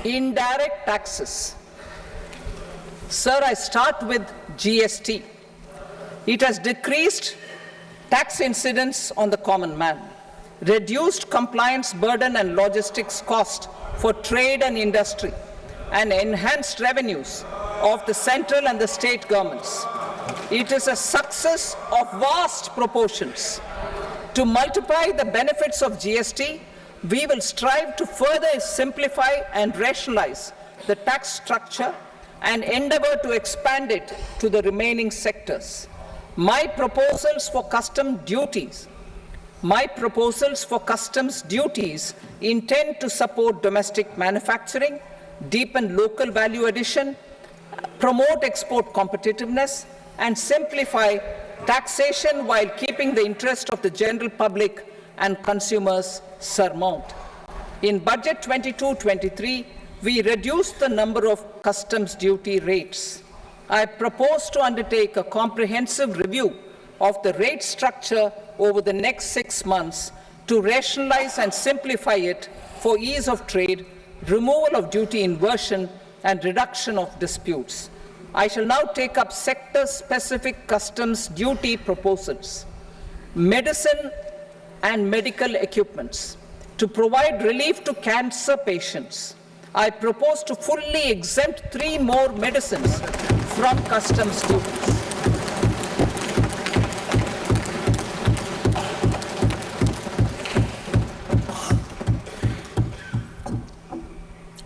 Indirect taxes. Sir, I start with GST. It has decreased tax incidence on the common man, reduced compliance burden and logistics cost for trade and industry, and enhanced revenues of the central and the state governments. It is a success of vast proportions. To multiply the benefits of GST, we will strive to further simplify and rationalize the tax structure and endeavor to expand it to the remaining sectors. My proposals for customs duties intend to support domestic manufacturing, deepen local value addition, promote export competitiveness, and simplify taxation while keeping the interest of the general public and consumers surmount. In Budget 22-23, we reduced the number of customs duty rates. I propose to undertake a comprehensive review of the rate structure over the next 6 months to rationalize and simplify it for ease of trade, removal of duty inversion, and reduction of disputes. I shall now take up sector-specific customs duty proposals. Medicine and medical equipments. To provide relief to cancer patients, I propose to fully exempt 3 more medicines from customs duties.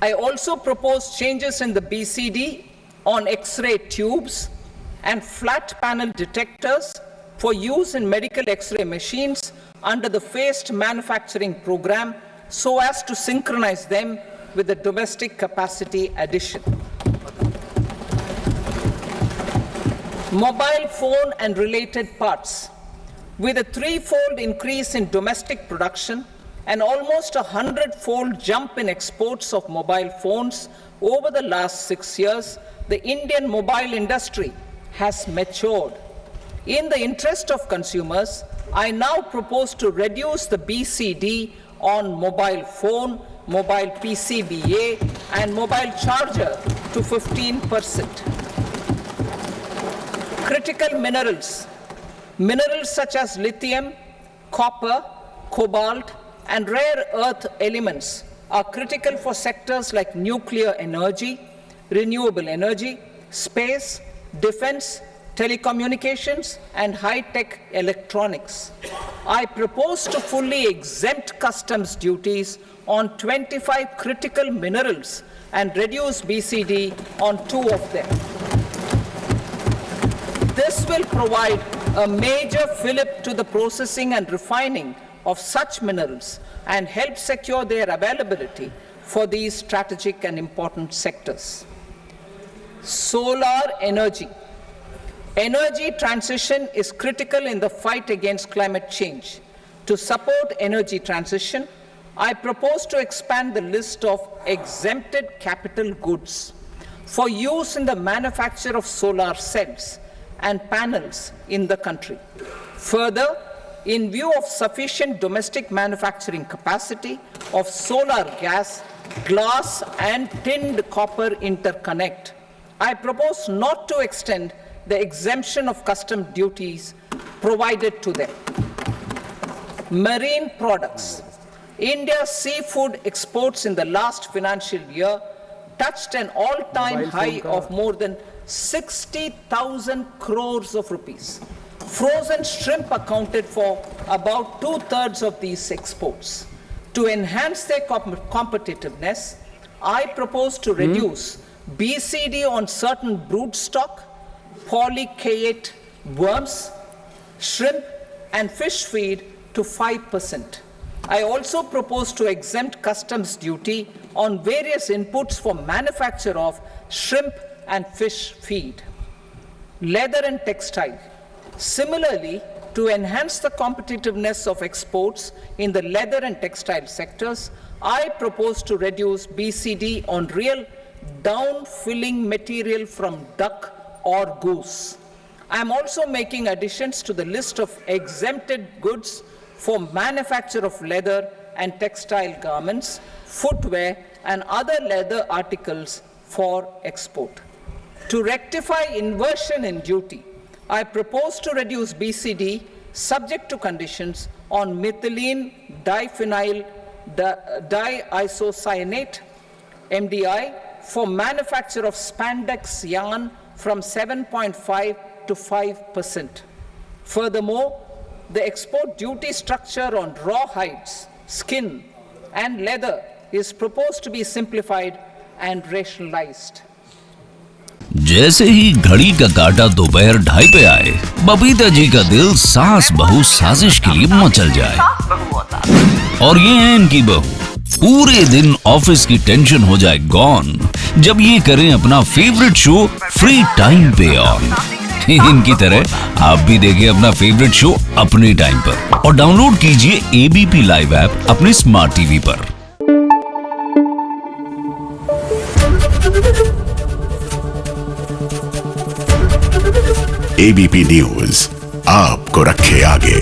I also propose changes in the BCD on X-ray tubes and flat panel detectors for use in medical X-ray machines under the phased manufacturing program so as to synchronize them with the domestic capacity addition. Mobile phone and related parts. With a 3-fold increase in domestic production and almost a 100-fold jump in exports of mobile phones over the last 6 years, the Indian mobile industry has matured. In the interest of consumers, I now propose to reduce the BCD on mobile phone, mobile PCBA, and mobile charger to 15%. Critical minerals. Minerals such as lithium, copper, cobalt, and rare earth elements are critical for sectors like nuclear energy, renewable energy, space, defense, telecommunications, and high-tech electronics. I propose to fully exempt customs duties on 25 critical minerals and reduce BCD on 2 of them. This will provide a major fillip to the processing and refining of such minerals and help secure their availability for these strategic and important sectors. Solar energy. Energy transition is critical in the fight against climate change. To support energy transition, I propose to expand the list of exempted capital goods for use in the manufacture of solar cells and panels in the country. Further, in view of sufficient domestic manufacturing capacity of solar gas, glass, and tinned copper interconnect, I propose not to extend the exemption of custom duties provided to them. Marine products. India's seafood exports in the last financial year touched an all-time high of more than 60,000 crores of rupees. Frozen shrimp accounted for about 2/3 of these exports. To enhance their competitiveness, I propose to reduce BCD on certain broodstock, polychaete worms, shrimp, and fish feed to 5%. I also propose to exempt customs duty on various inputs for manufacture of shrimp and fish feed. Leather and textile. Similarly, to enhance the competitiveness of exports in the leather and textile sectors, I propose to reduce BCD on real down-filling material from duck or goose. I am also making additions to the list of exempted goods for manufacture of leather and textile garments, footwear, and other leather articles for export. To rectify inversion in duty, I propose to reduce BCD subject to conditions on methylene diphenyl diisocyanate MDI for manufacture of spandex yarn from 7.5 to 5%. Furthermore, the export duty structure on raw hides, skin, and leather is proposed to be simplified and rationalized. जैसे ही घड़ी का काटा दोपहर 2:30 पे आए, बबीता जी का दिल सास बहू साजिश के लिए मचल जाए। और ये है इनकी बहू, पूरे दिन ऑफिस की टेंशन हो जाए गॉन जब ये करें अपना फेवरेट शो फ्री टाइम पे ऑन। इनकी तरह आप भी देखिए अपना फेवरेट शो अपने टाइम पर और डाउनलोड कीजिए एबीपी लाइव ऐप अपने स्मार्ट टीवी पर। एबीपी न्यूज आपको रखे आगे।